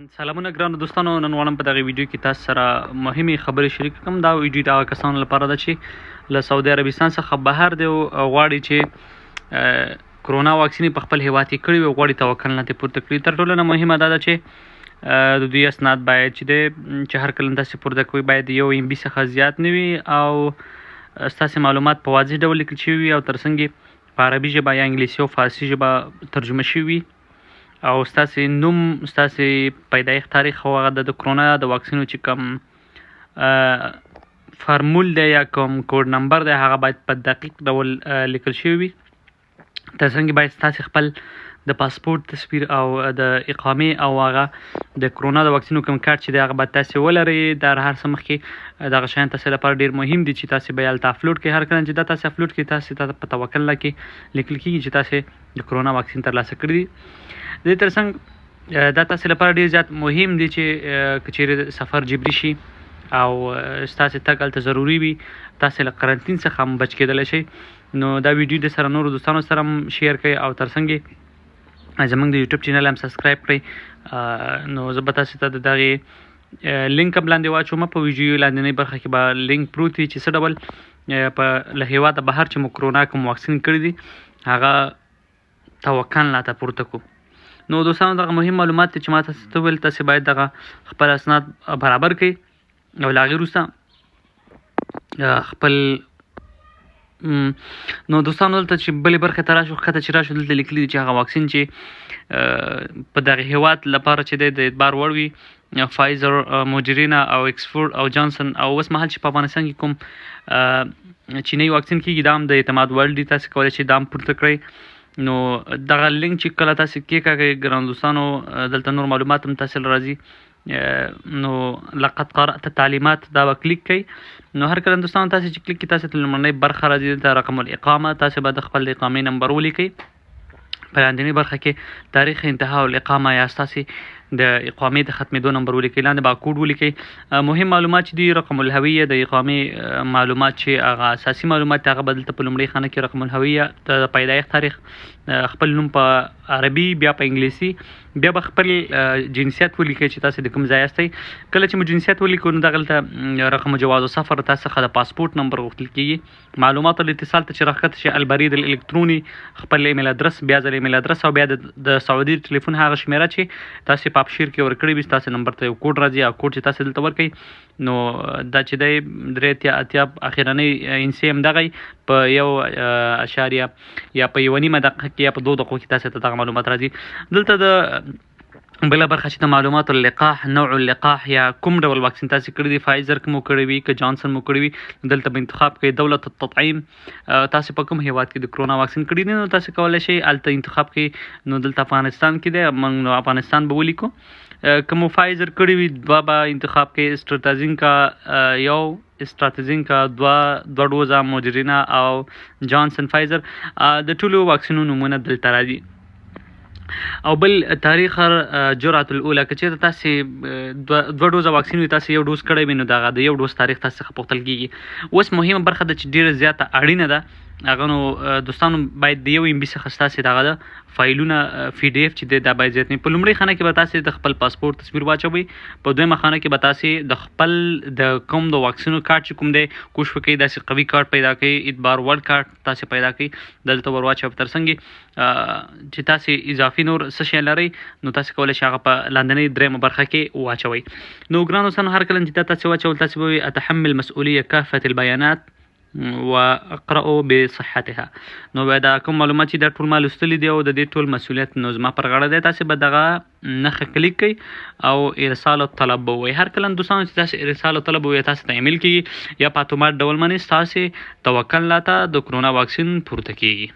سلامونه ګرانو دوستانو، نن غواړم په دغه ویډیو کې تاسو سره مهمې خبرې شریک کړم. دا ویډیو د هغه کسانو لپاره ده چې له سعودي عربستان څخه بهر دی او غواړي چې کرونا واکسین په خپل هیواد کې کړي وي او غواړي توکل نه ترې پورته کړي. تر ټولو نه مهمه دا ده چې د دوی اسناد باید چې هر کله تاسې پورته کوئ باید 1 MB څخه زیات نه وي او ستاسې معلومات په واضح ډول لیکل شوي وي او ترڅنګ یې په عربي ژبه یا انګلیسي او فارسي ژبه ترجمه شوي وي او ستاسې نوم، ستاسې پیدایښت تاریخ او هغه د کرونا د واکسینو چې کوم فارمول دی یا کوم کوډ نمبر دی هغه باید په دقیق ډول لیکل شوي وي. ترڅنګ باید ستاسې خپل د پاسپورت تصویر او د اقامې او هغه د کرونا د واکسینو کوم کارت چې دی هغه باید تاسې ولرئ. د هر څه مخکې دغه شیان تاسې لپاره ډېر مهم دي چې تاسې به یې هلته افلوډ کړئ. هر کله چې دا تاسې افلوډ کړئ تاسې ته په توکل کې لیکل کېږي چې تاسې د کرونا واکسین ترلاسه کړي دي. د دې ترڅنګ دا تاسې لپاره ډېر زیات مهم دي چې که چیرې سفر جبري شي او ستاسې تګ هلته ضروري وي تاسې له قرنطین څخه هم بچ کېدلی شئ. نو دا ویډیو د سره نورو دوستانو سره هم شیر کړئ او ترڅنګ زموږ د یوټیوب چینل هم سبسکرایب کړئ. نو زه به تاسې ته د دغې لینک هم لاندې واچوم. په ویډیو لاندنۍ برخه کې به لینک پروت وي چې څه ډول په له هېواده بهر چې مو کرونا کوم واکسین کړي دي هغه توکل نه ته پورته کړو. نو دوستانو دغه مهم معلومات دي چې ما تاسو ته ویل تاسې باید دغه خپل اسناد برابر کړئ او له هغې وروسته خپل نو دوستانو دلته چې بلې برخې ته راشو ښکته چې راشو دلته لیکلي دي چې هغه واکسین چې په دغه هېواد لپاره چې دی د اعتبار وړ وي فایزر، موډرینا او اکسفورډ او جانسن او اوس مهال چې په افغانستان کې کوم چینی واکسین کېږي دا هم د اعتماد وړ دي. تاسې کولی شئ دا هم پورته کړئ. نو دغه لینک چې کله تاسې کېکاږئ ګرانو دوستانو دلته نور معلومات هم تاسې له راځي. نو لقد قرأت تعلیمات دا به کلیک کړئ. نو هر کله دوستانو تاسې چې کلیک کړئ تاسې ته لومړنۍ برخه راځي دلته رقم الاقامه. تاسې به د خپل د اقامې نمبر ولیکئ. په لاندنۍ برخه کې تاریخ انتها الاقامه یا ستاسې د اقامې د ختمېدو نمبر ولیکئ. لاندې به کوډ ولیکئ. مهم معلومات چې دي رقم الهویه د اقامې معلومات چې هغه اساسي معلومات دي هغه به دلته په لومړۍ خانه کې رقم الهویه د پیدایښت تاریخ خپل نوم په عربي بیا په انګلیسي بیا به خپل جنسیت ولیکئ چې تاسې د کوم ځای یاستئ. کله چې مو جنسیت ولیکو نو دغلته رقم جواز سفر تاسو څخه د پاسپورت نمبر غوښتل کېږي. معلومات الاتصال ته چې راښکته شي البرید الالکتروني خپل ایمیل ادرس بیا ځل ایمیل ادرس او بیا د سعودي ټلیفون هغه شمیره چې تاسې په ابشیر کې ورکړې وي ستاسې نمبر ته یو کوډ راځي او کوډ چې تاسې دلته ورکړئ نو دا چې دی 3 اخرنۍ انسي همدغه په 1 یا په 1.5 دقیقه کې یا په 2 دقیقو کې تاسې ته دغه معلومات راځي. دلته د بله برخه چې د معلومات اللقاح نوع اللقاح یا کوم ډول واکسین تاسې کړي دي فایزر که مو کړی وي که جانسن مو کړی وي دلته به انتخاب کوئ. دولت التطعیم تاسې په کوم هیواد کې د کرونا واکسین کړي دي نو تاسې کولی شئ هلته انتخاب کوئ. نو دلته افغانستان کې دی موږ نو افغانستان به ولیکو. که مو فایزر کړي وي 2 به انتخاب کوئ. اسټراتزینکا 1 اسټراتزینکا 2 ډوزه موډرینا او جانسن فایزر د ټولو واکسینونو نومونه دلته راځي. او بل تاریخ جرعة الاولى که چېرته تاسې 2 ډوزه واکسین وي تاسې 1 ډوز کړی وي نو دغه د 1 ډوز تاریخ تاسې څخه پوښتل کېږي. اوس مهمه برخه ده چې ډېره زیاته اړینه ده هغه نو دوستانو باید د 1 MB څخه ستاسې دغه د فایلونه PDF چې دی دا باید زیات نه وي. په لومړۍ خانه کې به تاسې د خپل پاسپورت تصویر واچوئ. په دویمه خانه کې به تاسې د خپل د کوم د واکسینو کارت چې کوم دی کوشش وکړئ داسې قوي کارت پیدا کړئ اعتبار وړ کارت تاسې پیدا کړئ دلته ور واچوئ. ترڅنګ چې تاسې اضافي نور څه شی لرئ نو تاسې کولی شئ هغه په لاندنۍ درېیمه برخه کې واچوئ. نو ګرانو دوستانو هر کله چې دا تاسې واچول تاسې به وایئ اتحمل مسؤلیه کافة البیانات واقرأوا بصحتها. نو باید دا کوم معلومات چې دا ټول ما لوستلي دي او د دې ټول مسؤلیت نو زما پر غاړه دی. تاسې به دغه نښه کلیک کړئ او ارسال الطلب به ووایئ. هر کله دوستانو چې تاسې ارسال الطلب ووایئ تاسې ته ایمیل کېږي یا په اتومات ډول باندې ستاسې توکل ته د کرونا واکسین پورته کېږي.